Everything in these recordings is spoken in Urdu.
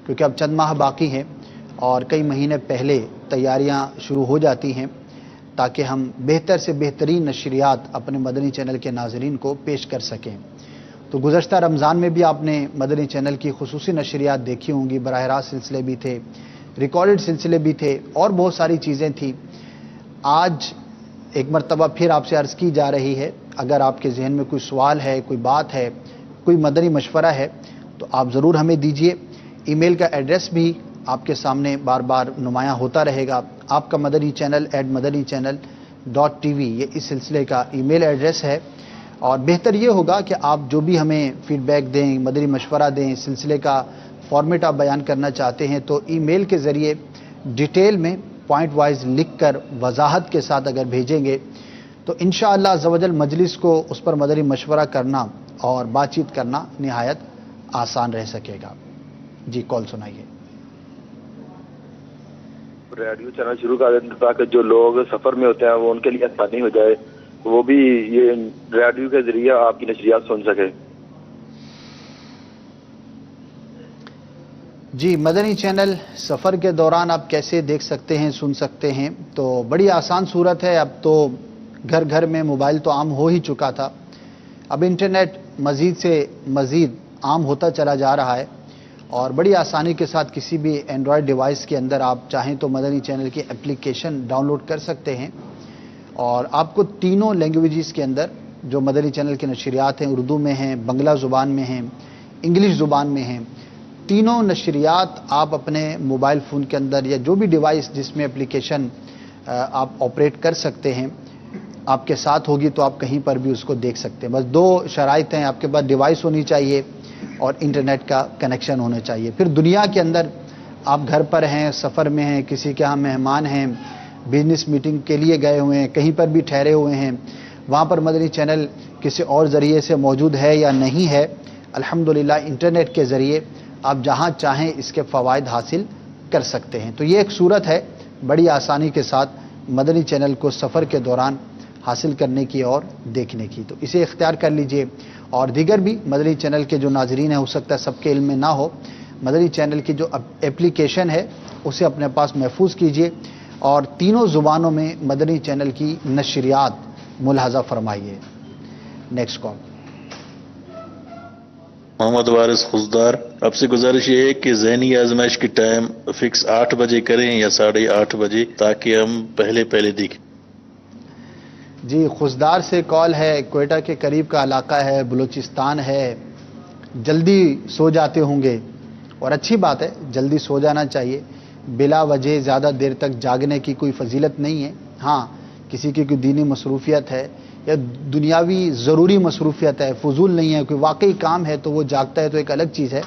کیونکہ اب چند ماہ باقی ہیں اور کئی مہینے پہلے تیاریاں شروع ہو جاتی ہیں تاکہ ہم بہتر سے بہترین نشریات اپنے مدنی چینل کے ناظرین کو پیش کر سکیں۔ تو گزشتہ رمضان میں بھی آپ نے مدنی چینل کی خصوصی نشریات دیکھی ہوں گی، براہ راست سلسلے بھی تھے، ریکارڈڈ سلسلے بھی تھے اور بہت ساری چیزیں تھیں۔ آج ایک مرتبہ پھر آپ سے عرض کی جا رہی ہے، اگر آپ کے ذہن میں کوئی سوال ہے، کوئی بات ہے، کوئی مدنی مشورہ ہے تو آپ ضرور ہمیں دیجئے۔ ای میل کا ایڈریس بھی آپ کے سامنے بار بار نمایاں ہوتا رہے گا، آپ کا مدنی چینل @madanichannel.tv، یہ اس سلسلے کا ای میل ایڈریس ہے۔ اور بہتر یہ ہوگا کہ آپ جو بھی ہمیں فیڈ بیک دیں، مدنی مشورہ دیں، سلسلے کا فارمیٹ آپ بیان کرنا چاہتے ہیں تو ای میل کے ذریعے ڈیٹیل میں پوائنٹ وائز لکھ کر وضاحت کے ساتھ اگر بھیجیں گے تو انشاءاللہ عزوجل مجلس کو اس پر مدنی مشورہ کرنا اور بات چیت کرنا نہایت آسان رہ سکے گا۔ جی کال سنائیے۔ ریڈیو چینل شروع کر دیں تاکہ جو لوگ سفر میں ہوتے ہیں وہ ان کے لیے آسانی ہو جائے، وہ بھی یہ ریڈیو کے ذریعے آپ کی نشریات سن سکے۔ جی مدنی چینل سفر کے دوران آپ کیسے دیکھ سکتے ہیں، سن سکتے ہیں؟ تو بڑی آسان صورت ہے، اب تو گھر گھر میں موبائل تو عام ہو ہی چکا تھا، اب انٹرنیٹ مزید سے مزید عام ہوتا چلا جا رہا ہے اور بڑی آسانی کے ساتھ کسی بھی اینڈرائڈ ڈیوائس کے اندر آپ چاہیں تو مدنی چینل کی اپلیکیشن ڈاؤن لوڈ کر سکتے ہیں اور آپ کو تینوں لینگویجز کے اندر جو مدنی چینل کی نشریات ہیں، اردو میں ہیں، بنگلہ زبان میں ہیں، انگلش زبان میں ہیں، تینوں نشریات آپ اپنے موبائل فون کے اندر یا جو بھی ڈیوائس جس میں اپلیکیشن آپ آپریٹ کر سکتے ہیں آپ کے ساتھ ہوگی تو آپ کہیں پر بھی اس کو دیکھ سکتے ہیں۔ بس دو شرائط ہیں، آپ کے پاس ڈیوائس ہونی چاہیے اور انٹرنیٹ کا کنیکشن ہونا چاہیے۔ پھر دنیا کے اندر آپ گھر پر ہیں، سفر میں ہیں، کسی کے ہاں مہمان ہیں، بزنس میٹنگ کے لیے گئے ہوئے ہیں، کہیں پر بھی ٹھہرے ہوئے ہیں، وہاں پر مدنی چینل کسی اور ذریعے سے موجود ہے یا نہیں ہے، الحمدللہ انٹرنیٹ کے ذریعے آپ جہاں چاہیں اس کے فوائد حاصل کر سکتے ہیں۔ تو یہ ایک صورت ہے بڑی آسانی کے ساتھ مدنی چینل کو سفر کے دوران حاصل کرنے کی اور دیکھنے کی، تو اسے اختیار کر لیجئے۔ اور دیگر بھی مدنی چینل کے جو ناظرین ہیں، ہو سکتا ہے سب کے علم میں نہ ہو، مدنی چینل کی جو اپلیکیشن ہے اسے اپنے پاس محفوظ کیجئے اور تینوں زبانوں میں مدنی چینل کی نشریات ملاحظہ فرمائیے۔ Next call. محمد وارث خضدار، آپ سے گزارش یہ ہے کہ ذہنی آزمائش کی ٹائم فکس 8 بجے کریں یا 8:30 بجے تاکہ ہم پہلے دیکھیں۔ جی خضدار سے کال ہے، کوئٹہ کے قریب کا علاقہ ہے، بلوچستان ہے، جلدی سو جاتے ہوں گے اور اچھی بات ہے، جلدی سو جانا چاہیے، بلا وجہ زیادہ دیر تک جاگنے کی کوئی فضیلت نہیں ہے۔ ہاں کسی کی کوئی دینی مصروفیت ہے یا دنیاوی ضروری مصروفیت ہے، فضول نہیں ہے، کوئی واقعی کام ہے تو وہ جاگتا ہے تو ایک الگ چیز ہے،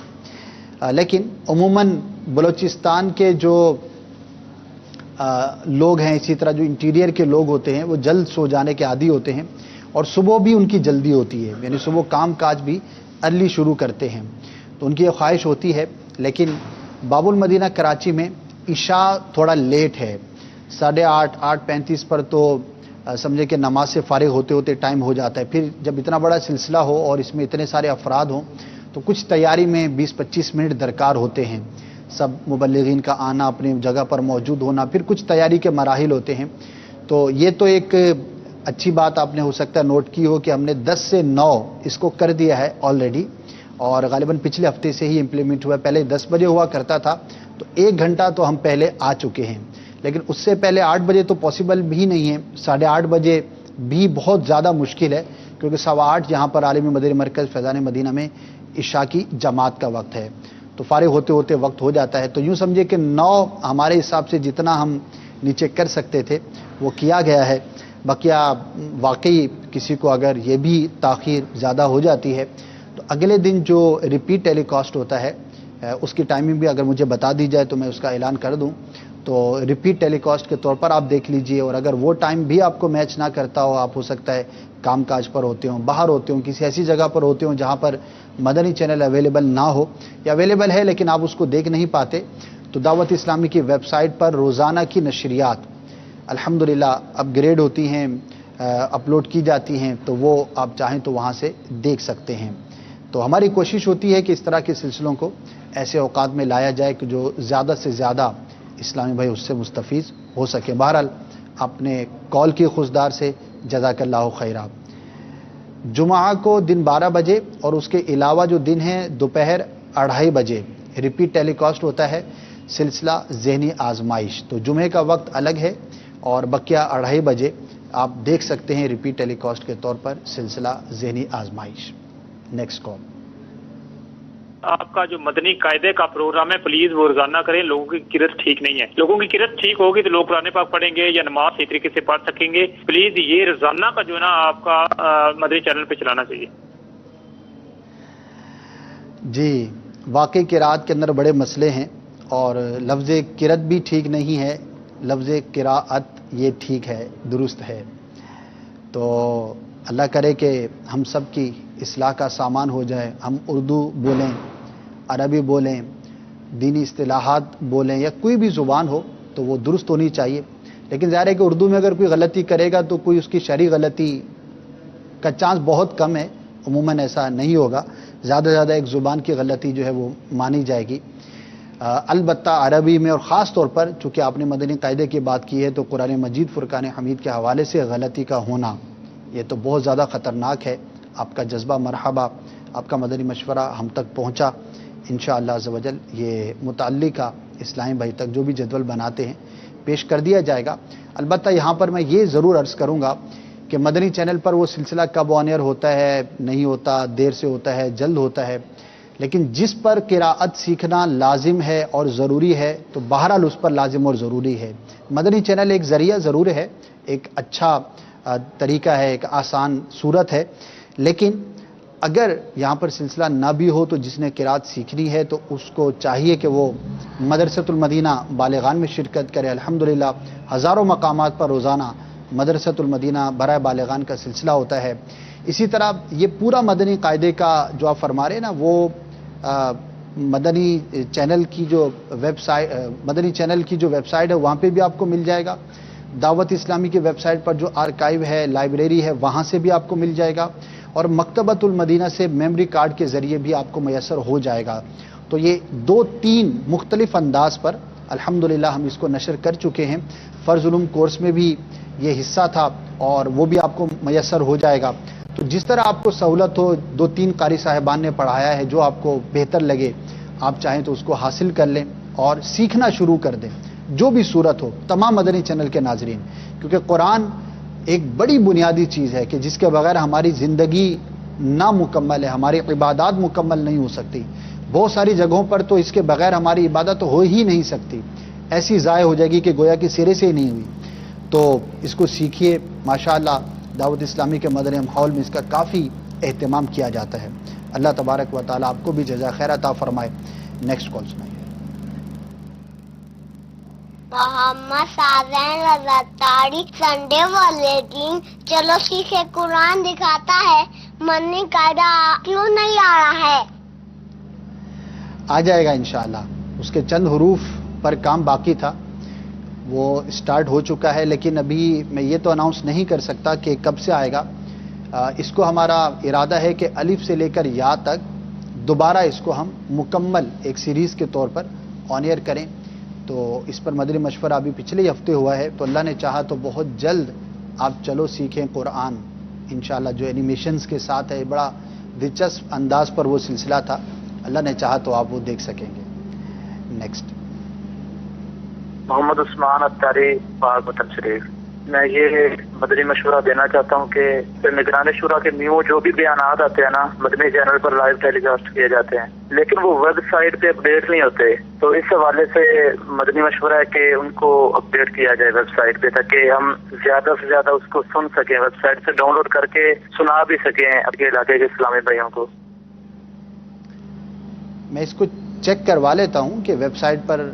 لیکن عموماً بلوچستان کے جو لوگ ہیں، اسی طرح جو انٹیریئر کے لوگ ہوتے ہیں وہ جلد سو جانے کے عادی ہوتے ہیں اور صبح بھی ان کی جلدی ہوتی ہے، یعنی صبح کام کاج بھی ارلی شروع کرتے ہیں، تو ان کی یہ خواہش ہوتی ہے۔ لیکن باب المدینہ کراچی میں عشاء تھوڑا لیٹ ہے، 8:30 8:35 پر تو سمجھے کہ نماز سے فارغ ہوتے ہوتے ٹائم ہو جاتا ہے۔ پھر جب اتنا بڑا سلسلہ ہو اور اس میں اتنے سارے افراد ہوں تو کچھ تیاری میں 20-25 منٹ درکار ہوتے ہیں، سب مبلغین کا آنا، اپنی جگہ پر موجود ہونا، پھر کچھ تیاری کے مراحل ہوتے ہیں۔ تو یہ تو ایک اچھی بات آپ نے ہو سکتا ہے نوٹ کی ہو کہ ہم نے 10 سے 9 اس کو کر دیا ہے آلریڈی، اور غالباً پچھلے ہفتے سے ہی امپلیمنٹ ہوا ہے۔ پہلے 10 بجے ہوا کرتا تھا تو 1 گھنٹہ تو ہم پہلے آ چکے ہیں، لیکن اس سے پہلے 8 بجے تو پاسبل بھی نہیں ہے، 8:30 بجے بھی بہت زیادہ مشکل ہے، کیونکہ 8:15 یہاں پر عالمی مدنی مرکز فیضان مدینہ میں عشاء کی جماعت کا وقت ہے، تو فارغ ہوتے ہوتے وقت ہو جاتا ہے۔ تو یوں سمجھے کہ 9 ہمارے حساب سے جتنا ہم نیچے کر سکتے تھے وہ کیا گیا ہے، بقیہ واقعی کسی کو اگر یہ بھی تاخیر زیادہ ہو جاتی ہے تو اگلے دن جو ریپیٹ ٹیلی کاسٹ ہوتا ہے اس کی ٹائمنگ بھی اگر مجھے بتا دی جائے تو میں اس کا اعلان کر دوں، تو ریپیٹ ٹیلی کاسٹ کے طور پر آپ دیکھ لیجئے، اور اگر وہ ٹائم بھی آپ کو میچ نہ کرتا ہو، آپ ہو سکتا ہے کام کاج پر ہوتے ہوں، باہر ہوتے ہوں، کسی ایسی جگہ پر ہوتے ہوں جہاں پر مدنی چینل اویلیبل نہ ہو، یا اویلیبل ہے لیکن آپ اس کو دیکھ نہیں پاتے، تو دعوت اسلامی کی ویب سائٹ پر روزانہ کی نشریات الحمدللہ اپ گریڈ ہوتی ہیں، اپلوڈ کی جاتی ہیں، تو وہ آپ چاہیں تو وہاں سے دیکھ سکتے ہیں۔ تو ہماری کوشش ہوتی ہے کہ اس طرح کے سلسلوں کو ایسے اوقات میں لایا جائے کہ جو زیادہ سے زیادہ اسلامی بھائی اس سے مستفیض ہو سکے. بہرحال اپنے کال کی خوددار سے جزاک اللہ خیرہ. جمعہ کو دن 12 بجے اور اس کے علاوہ جو دن ہیں دوپہر 2:30 بجے ریپیٹ ٹیلی کاسٹ ہوتا ہے سلسلہ ذہنی آزمائش. تو جمعے کا وقت الگ ہے اور بقیہ 2:30 بجے آپ دیکھ سکتے ہیں ریپیٹ ٹیلی کاسٹ کے طور پر سلسلہ ذہنی آزمائش. Next call. آپ کا جو مدنی قاعدے کا پروگرام ہے پلیز وہ روزانہ کریں. لوگوں کی قرت ٹھیک نہیں ہے. لوگوں کی قرت ٹھیک ہوگی تو لوگ قرآن پاک پڑھیں گے یا نماز صحیح طریقے سے پڑھ سکیں گے. پلیز یہ روزانہ کا جو ہے نا آپ کا مدنی چینل پہ چلانا چاہیے. جی واقعی قرات کے اندر بڑے مسئلے ہیں اور لفظ قرت بھی ٹھیک نہیں ہے, لفظ قراءت یہ ٹھیک ہے, درست ہے. تو اللہ کرے کہ ہم سب کی اصلاح کا سامان ہو جائے. ہم اردو بولیں, عربی بولیں, دینی اصطلاحات بولیں یا کوئی بھی زبان ہو تو وہ درست ہونی چاہیے. لیکن ظاہر ہے کہ اردو میں اگر کوئی غلطی کرے گا تو کوئی اس کی شرعی غلطی کا چانس بہت کم ہے, عموماً ایسا نہیں ہوگا. زیادہ سے زیادہ ایک زبان کی غلطی جو ہے وہ مانی جائے گی. البتہ عربی میں اور خاص طور پر چونکہ آپ نے مدنی قاعدے کی بات کی ہے تو قرآن مجید فرقان حمید کے حوالے سے غلطی کا ہونا یہ تو بہت زیادہ خطرناک ہے. آپ کا جذبہ مرحبا, آپ کا مدنی مشورہ ہم تک پہنچا. انشاءاللہ عز و جل یہ متعلقہ اسلامی بھائی تک جو بھی جدول بناتے ہیں پیش کر دیا جائے گا. البتہ یہاں پر میں یہ ضرور عرض کروں گا کہ مدنی چینل پر وہ سلسلہ کب آن ایئر ہوتا ہے, نہیں ہوتا, دیر سے ہوتا ہے, جلد ہوتا ہے, لیکن جس پر قراءت سیکھنا لازم ہے اور ضروری ہے تو بہرحال اس پر لازم اور ضروری ہے. مدنی چینل ایک ذریعہ ضرور ہے, ایک اچھا طریقہ ہے, ایک آسان صورت ہے, لیکن اگر یہاں پر سلسلہ نہ بھی ہو تو جس نے قراءت سیکھنی ہے تو اس کو چاہیے کہ وہ مدرسۃ المدینہ بالغان میں شرکت کرے. الحمدللہ ہزاروں مقامات پر روزانہ مدرسۃ المدینہ برائے بالغان کا سلسلہ ہوتا ہے. اسی طرح یہ پورا مدنی قاعدے کا جو آپ فرما رہے ہیں نا وہ مدنی چینل کی جو ویب سائٹ ہے وہاں پہ بھی آپ کو مل جائے گا. دعوت اسلامی کی ویب سائٹ پر جو آرکائیو ہے, لائبریری ہے, وہاں سے بھی آپ کو مل جائے گا اور مکتبۃ المدینہ سے میموری کارڈ کے ذریعے بھی آپ کو میسر ہو جائے گا. تو یہ 2-3 مختلف انداز پر الحمدللہ ہم اس کو نشر کر چکے ہیں. فرض علوم کورس میں بھی یہ حصہ تھا اور وہ بھی آپ کو میسر ہو جائے گا. تو جس طرح آپ کو سہولت ہو, 2-3 قاری صاحبان نے پڑھایا ہے, جو آپ کو بہتر لگے آپ چاہیں تو اس کو حاصل کر لیں اور سیکھنا شروع کر دیں, جو بھی صورت ہو. تمام مدنی چینل کے ناظرین, کیونکہ قرآن ایک بڑی بنیادی چیز ہے کہ جس کے بغیر ہماری زندگی نامکمل ہے, ہماری عبادات مکمل نہیں ہو سکتی. بہت ساری جگہوں پر تو اس کے بغیر ہماری عبادت ہو ہی نہیں سکتی, ایسی ضائع ہو جائے گی کہ گویا کہ سرے سے ہی نہیں ہوئی. تو اس کو سیکھیے. ماشاءاللہ دعوت اسلامی کے مدنی ماحول میں اس کا کافی اہتمام کیا جاتا ہے. اللہ تبارک و تعالیٰ آپ کو بھی جزا خیر عطا فرمائے. نیکسٹ کال سنائیے. محمد سازین رضا تاریخ سنڈے والے دن چلو سیکھے قرآن دکھاتا ہے, مدنی قاعدہ کیوں نہیں آ رہا ہے؟ آ جائے گا انشاءاللہ. اس کے چند حروف پر کام باقی تھا, وہ سٹارٹ ہو چکا ہے, لیکن ابھی میں یہ تو اناؤنس نہیں کر سکتا کہ کب سے آئے گا. اس کو ہمارا ارادہ ہے کہ الف سے لے کر یا تک دوبارہ اس کو ہم مکمل ایک سیریز کے طور پر آن ایئر کریں. تو اس پر مدنی مشورہ ابھی پچھلے ہی ہفتے ہوا ہے, تو اللہ نے چاہا تو بہت جلد آپ چلو سیکھیں قرآن انشاءاللہ جو اینیمیشنز کے ساتھ ہے, بڑا دلچسپ انداز پر وہ سلسلہ تھا. اللہ نے چاہا تو آپ وہ دیکھ سکیں گے. نیکسٹ. محمد عثمان اتاری پاک وطن شریف. میں یہ مدنی مشورہ دینا چاہتا ہوں کہ نگران شورا کے نیو جو بھی بیانات آتے ہیں نا مدنی چینل پر لائیو ٹیلی کاسٹ کیے جاتے ہیں, لیکن وہ ویب سائٹ پہ اپڈیٹ نہیں ہوتے. تو اس حوالے سے مدنی مشورہ ہے کہ ان کو اپڈیٹ کیا جائے ویب سائٹ پہ, تاکہ ہم زیادہ سے زیادہ اس کو سن سکیں, ویب سائٹ سے ڈاؤن لوڈ کر کے سنا بھی سکیں اپنے علاقے کے اسلامی بھائیوں کو. میں اس کو چیک کروا لیتا ہوں کہ ویب سائٹ پر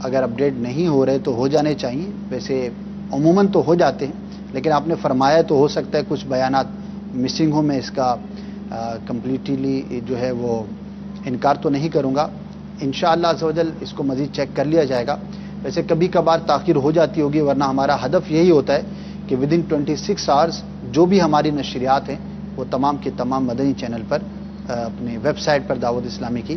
اگر اپڈیٹ نہیں ہو رہے تو ہو جانے چاہیے. ویسے عموماً تو ہو جاتے ہیں, لیکن آپ نے فرمایا تو ہو سکتا ہے کچھ بیانات مسنگ ہوں. میں اس کا کمپلیٹلی جو ہے وہ انکار تو نہیں کروں گا. انشاءاللہ عز و جل اس کو مزید چیک کر لیا جائے گا. ویسے کبھی کبھار تاخیر ہو جاتی ہوگی, ورنہ ہمارا ہدف یہی ہوتا ہے کہ ودن 26 آورز جو بھی ہماری نشریات ہیں وہ تمام کے تمام مدنی چینل پر اپنے ویب سائٹ پر دعوت اسلامی کی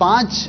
5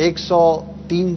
103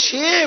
6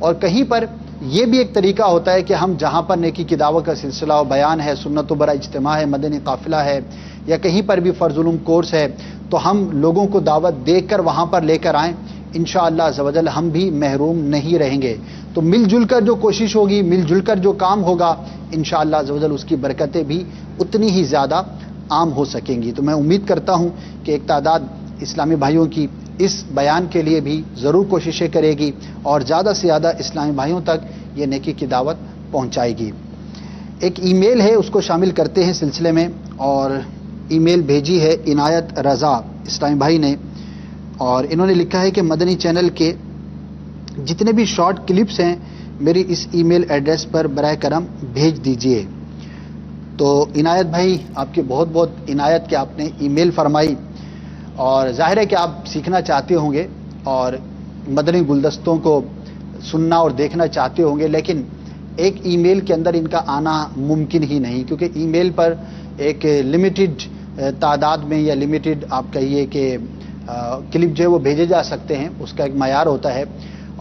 اور کہیں پر یہ بھی ایک طریقہ ہوتا ہے کہ ہم جہاں پر نیکی کی دعوت کا سلسلہ و بیان ہے، سنت و برا اجتماع ہے، مدنی قافلہ ہے، یا کہیں پر بھی فرض علوم کورس ہے، تو ہم لوگوں کو دعوت دے کر وہاں پر لے کر آئیں، انشاءاللہ عز و جل ہم بھی محروم نہیں رہیں گے. تو مل جل کر جو کوشش ہوگی، مل جل کر جو کام ہوگا، انشاءاللہ عز و جل اس کی برکتیں بھی اتنی ہی زیادہ عام ہو سکیں گی. تو میں امید کرتا ہوں کہ ایک تعداد اسلامی بھائیوں کی اس بیان کے لیے بھی ضرور کوششیں کرے گی اور زیادہ سے زیادہ اسلامی بھائیوں تک یہ نیکی کی دعوت پہنچائے گی. ایک ای میل ہے، اس کو شامل کرتے ہیں سلسلے میں، اور ای میل بھیجی ہے عنایت رضا اسلامی بھائی نے، اور انہوں نے لکھا ہے کہ مدنی چینل کے جتنے بھی شارٹ کلپس ہیں میری اس ای میل ایڈریس پر براہ کرم بھیج دیجئے. تو عنایت بھائی آپ کی بہت بہت عنایت کہ آپ نے ای میل فرمائی، اور ظاہر ہے کہ آپ سیکھنا چاہتے ہوں گے اور مدنی گلدستوں کو سننا اور دیکھنا چاہتے ہوں گے، لیکن ایک ای میل کے اندر ان کا آنا ممکن ہی نہیں، کیونکہ ای میل پر ایک لمیٹڈ تعداد میں یا لمیٹڈ آپ کہیے کہ کلپ جو ہے وہ بھیجے جا سکتے ہیں، اس کا ایک معیار ہوتا ہے،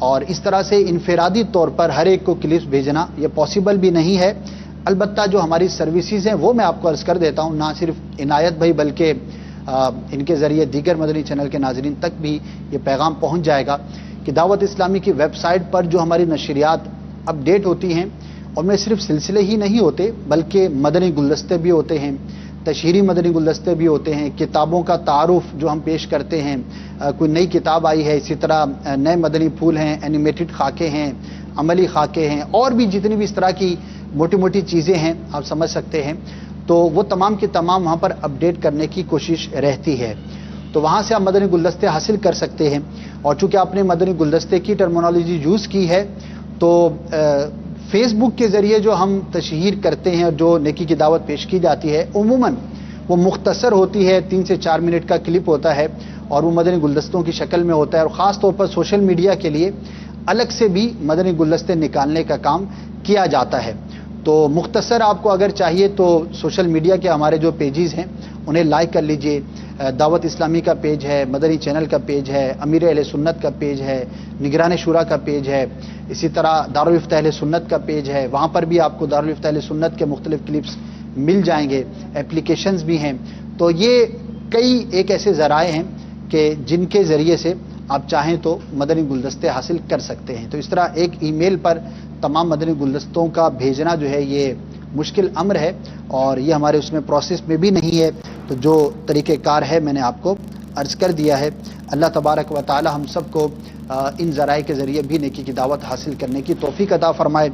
اور اس طرح سے انفرادی طور پر ہر ایک کو کلپس بھیجنا یہ پاسبل بھی نہیں ہے. البتہ جو ہماری سروسز ہیں وہ میں آپ کو عرض کر دیتا ہوں، نہ صرف عنایت بھائی بلکہ ان کے ذریعے دیگر مدنی چینل کے ناظرین تک بھی یہ پیغام پہنچ جائے گا کہ دعوت اسلامی کی ویب سائٹ پر جو ہماری نشریات اپ ڈیٹ ہوتی ہیں، اور میں صرف سلسلے ہی نہیں ہوتے بلکہ مدنی گلدستے بھی ہوتے ہیں، تشہیری مدنی گلدستے بھی ہوتے ہیں، کتابوں کا تعارف جو ہم پیش کرتے ہیں، کوئی نئی کتاب آئی ہے، اسی طرح نئے مدنی پھول ہیں، اینیمیٹڈ خاکے ہیں، عملی خاکے ہیں، اور بھی جتنی بھی اس طرح کی موٹی موٹی چیزیں ہیں آپ سمجھ سکتے ہیں، تو وہ تمام کی تمام وہاں پر اپ ڈیٹ کرنے کی کوشش رہتی ہے. تو وہاں سے آپ مدنی گلدستے حاصل کر سکتے ہیں. اور چونکہ آپ نے مدنی گلدستے کی ٹرمینالوجی یوز کی ہے، تو فیس بک کے ذریعے جو ہم تشہیر کرتے ہیں، جو نیکی کی دعوت پیش کی جاتی ہے، عموماً وہ مختصر ہوتی ہے، 3 سے 4 منٹ کا کلپ ہوتا ہے، اور وہ مدنی گلدستوں کی شکل میں ہوتا ہے، اور خاص طور پر سوشل میڈیا کے لیے الگ سے بھی مدنی گلدستے نکالنے کا کام کیا جاتا ہے. تو مختصر آپ کو اگر چاہیے تو سوشل میڈیا کے ہمارے جو پیجز ہیں انہیں لائک کر لیجئے. دعوت اسلامی کا پیج ہے، مدنی چینل کا پیج ہے، امیر اہل سنت کا پیج ہے، نگران شورا کا پیج ہے، اسی طرح دارالفتہ اہل سنت کا پیج ہے، وہاں پر بھی آپ کو دارالفتہ اہل سنت کے مختلف کلپس مل جائیں گے، اپلیکیشنز بھی ہیں. تو یہ کئی ایک ایسے ذرائع ہیں کہ جن کے ذریعے سے آپ چاہیں تو مدنی گلدستے حاصل کر سکتے ہیں. تو اس طرح ایک ای میل پر تمام مدنی گلدستوں کا بھیجنا جو ہے یہ مشکل امر ہے، اور یہ ہمارے اس میں پروسیس میں بھی نہیں ہے. تو جو طریقہ کار ہے میں نے آپ کو عرض کر دیا ہے. اللہ تبارک و تعالی ہم سب کو ان ذرائع کے ذریعے بھی نیکی کی دعوت حاصل کرنے کی توفیق عطا فرمائے.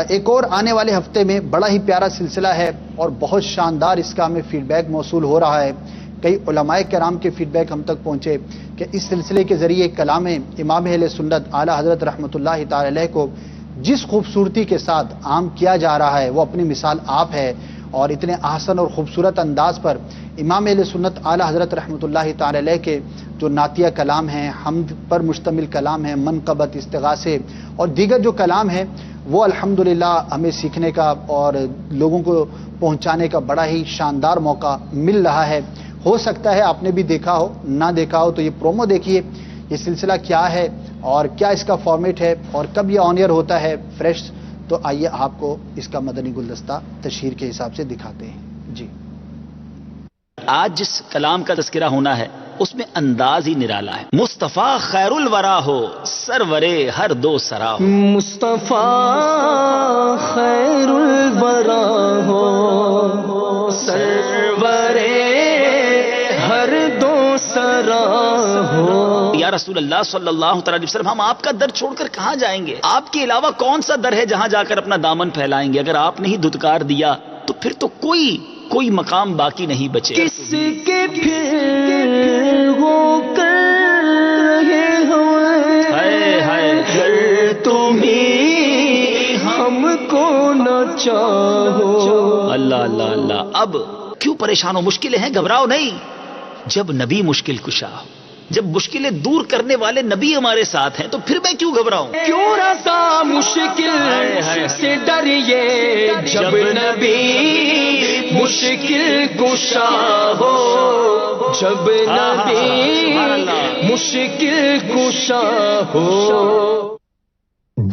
ایک اور آنے والے ہفتے میں بڑا ہی پیارا سلسلہ ہے اور بہت شاندار اس کا ہمیں فیڈ بیک موصول ہو رہا ہے. کئی علماء کرام کے فیڈ بیک ہم تک پہنچے کہ اس سلسلے کے ذریعے کلام امام اہل سنت اعلیٰ حضرت رحمۃ اللہ تعالی علیہ کو جس خوبصورتی کے ساتھ عام کیا جا رہا ہے وہ اپنی مثال آپ ہے. اور اتنے احسن اور خوبصورت انداز پر امام اہل سنت اعلیٰ حضرت رحمۃ اللہ تعالی علیہ کے جو نعتیہ کلام ہیں، حمد پر مشتمل کلام ہیں، منقبت، استغاثے اور دیگر جو کلام ہیں، وہ الحمدللہ ہمیں سیکھنے کا اور لوگوں کو پہنچانے کا بڑا ہی شاندار موقع مل رہا ہے. ہو سکتا ہے آپ نے بھی دیکھا ہو، نہ دیکھا ہو تو یہ پرومو دیکھیے، یہ سلسلہ کیا ہے اور کیا اس کا فارمیٹ ہے اور کب یہ آن ایئر ہوتا ہے فریش. تو آئیے آپ کو اس کا مدنی گلدستہ تشہیر کے حساب سے دکھاتے ہیں. جی، آج جس کلام کا تذکرہ ہونا ہے اس میں انداز ہی نرالا ہے. مصطفیٰ خیر الورا ہو، سرورے ہر دو سرا ہو. مصطفیٰ خیر الورا ہو، سرورے ہر دو سرا ہو. یا رسول اللہ صلی اللہ تعالی وسلم، ہم آپ کا در چھوڑ کر کہاں جائیں گے؟ آپ کے علاوہ کون سا در ہے جہاں جا کر اپنا دامن پھیلائیں گے؟ اگر آپ نے ہی دھتکار دیا تو پھر تو کوئی مقام باقی نہیں بچے. کس کے پھر وہ کر رہے ہوئے تمہیں ہم کو نہ چاہو. اللہ اللہ اللہ. اب کیوں پریشان ہو؟ مشکلیں ہیں، گھبراؤ نہیں. جب نبی مشکل کشا، جب مشکلیں دور کرنے والے نبی ہمارے ساتھ ہیں تو پھر میں کیوں گھبراؤں؟ کیوں رضا مشکل سے ڈریے جب نبی مشکل کشا ہو، جب نبی مشکل کشا ہو.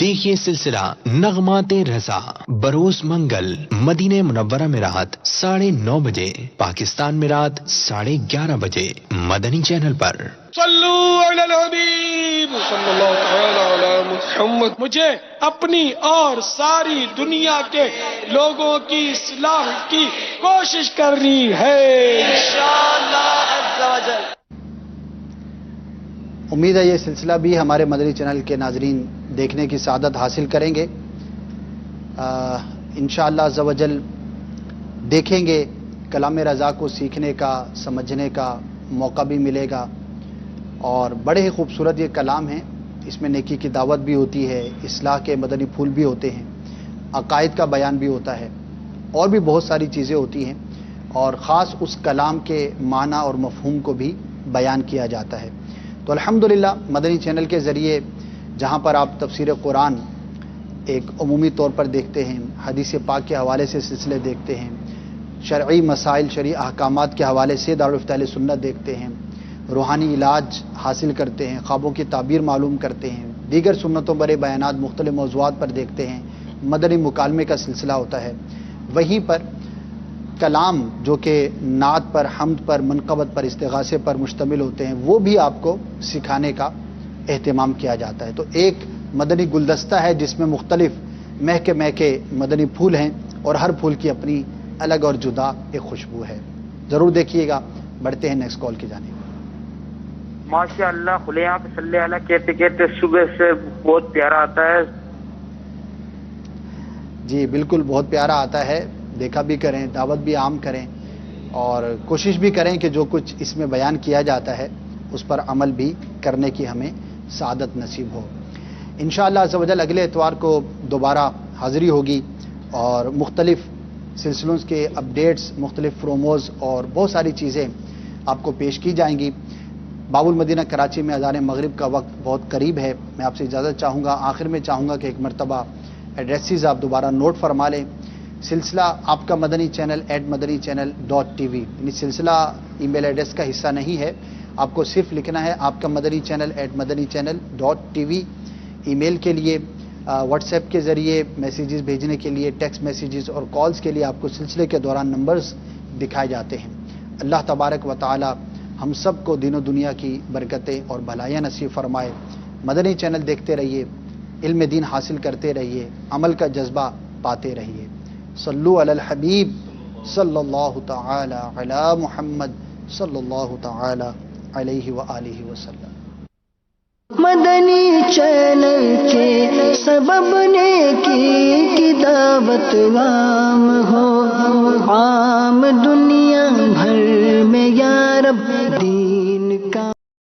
دیکھیے سلسلہ نغمات رضا بروز منگل مدینہ منورہ میں رات 9:30 بجے، پاکستان میں رات 11:30 بجے، مدنی چینل پر۔ صلو علی الحبیب صلی اللہ تعالی علی محمد۔ مجھے اپنی اور ساری دنیا کے لوگوں کی اصلاح کی کوشش کرنی ہے انشاءاللہ عز و جل۔ امید ہے یہ سلسلہ بھی ہمارے مدنی چینل کے ناظرین دیکھنے کی سعادت حاصل کریں گے، انشاءاللہ عز و جل دیکھیں گے، کلام رضا کو سیکھنے کا سمجھنے کا موقع بھی ملے گا، اور بڑے ہی خوبصورت یہ کلام ہیں، اس میں نیکی کی دعوت بھی ہوتی ہے، اصلاح کے مدنی پھول بھی ہوتے ہیں، عقائد کا بیان بھی ہوتا ہے، اور بھی بہت ساری چیزیں ہوتی ہیں، اور خاص اس کلام کے معنی اور مفہوم کو بھی بیان کیا جاتا ہے۔ تو الحمدللہ مدنی چینل کے ذریعے جہاں پر آپ تفسیر قرآن ایک عمومی طور پر دیکھتے ہیں، حدیث پاک کے حوالے سے سلسلے دیکھتے ہیں، شرعی مسائل شرعی احکامات کے حوالے سے دارالفتہ اہل سنت دیکھتے ہیں، روحانی علاج حاصل کرتے ہیں، خوابوں کی تعبیر معلوم کرتے ہیں، دیگر سنتوں برے بیانات مختلف موضوعات پر دیکھتے ہیں، مدنی مکالمے کا سلسلہ ہوتا ہے، وہیں پر کلام جو کہ نعت پر، حمد پر، منقبت پر، استغاثے پر مشتمل ہوتے ہیں، وہ بھی آپ کو سکھانے کا اہتمام کیا جاتا ہے۔ تو ایک مدنی گلدستہ ہے جس میں مختلف مہکے مہکے مدنی پھول ہیں، اور ہر پھول کی اپنی الگ اور جدا ایک خوشبو ہے۔ ضرور دیکھیے گا۔ بڑھتے ہیں نیکسٹ کال کی جانب۔ ماشاء اللہ خلیہ پہ صلی اللہ کہتے کہتے صبح سے بہت پیارا آتا ہے۔ جی بالکل بہت پیارا آتا ہے، دیکھا بھی کریں، دعوت بھی عام کریں، اور کوشش بھی کریں کہ جو کچھ اس میں بیان کیا جاتا ہے اس پر عمل بھی کرنے کی ہمیں سعادت نصیب ہو۔ انشاءاللہ عز و جل اگلے اتوار کو دوبارہ حاضری ہوگی، اور مختلف سلسلوں کے اپڈیٹس، مختلف پروموز اور بہت ساری چیزیں آپ کو پیش کی جائیں گی۔ باب المدینہ کراچی میں اذان مغرب کا وقت بہت قریب ہے۔ میں آپ سے اجازت چاہوں گا، آخر میں چاہوں گا کہ ایک مرتبہ ایڈریسز آپ دوبارہ نوٹ فرما لیں۔ سلسلہ آپ کا مدنی چینل @madanichannel.tv، یعنی سلسلہ ای میل ایڈریس کا حصہ نہیں ہے، آپ کو صرف لکھنا ہے آپ کا مدنی چینل @madanichannel.tv۔ ای میل کے لیے، واٹس ایپ کے ذریعے میسیجز بھیجنے کے لیے، ٹیکسٹ میسیجز اور کالز کے لیے آپ کو سلسلے کے دوران نمبرز دکھائے جاتے ہیں۔ اللہ تبارک و تعالی ہم سب کو دین و دنیا کی برکتیں اور بھلائیاں نصیب فرمائے۔ مدنی چینل دیکھتے رہیے، علم دین حاصل کرتے رہیے، عمل کا جذبہ پاتے رہیے۔ صلو علی الحبیب صلی اللہ تعالی علی محمد صلی اللہ تعالی علیہ وآلہ وسلم۔ مدنی چینل کے سبب نیکی کی دعوت عام ہو، عام دنیا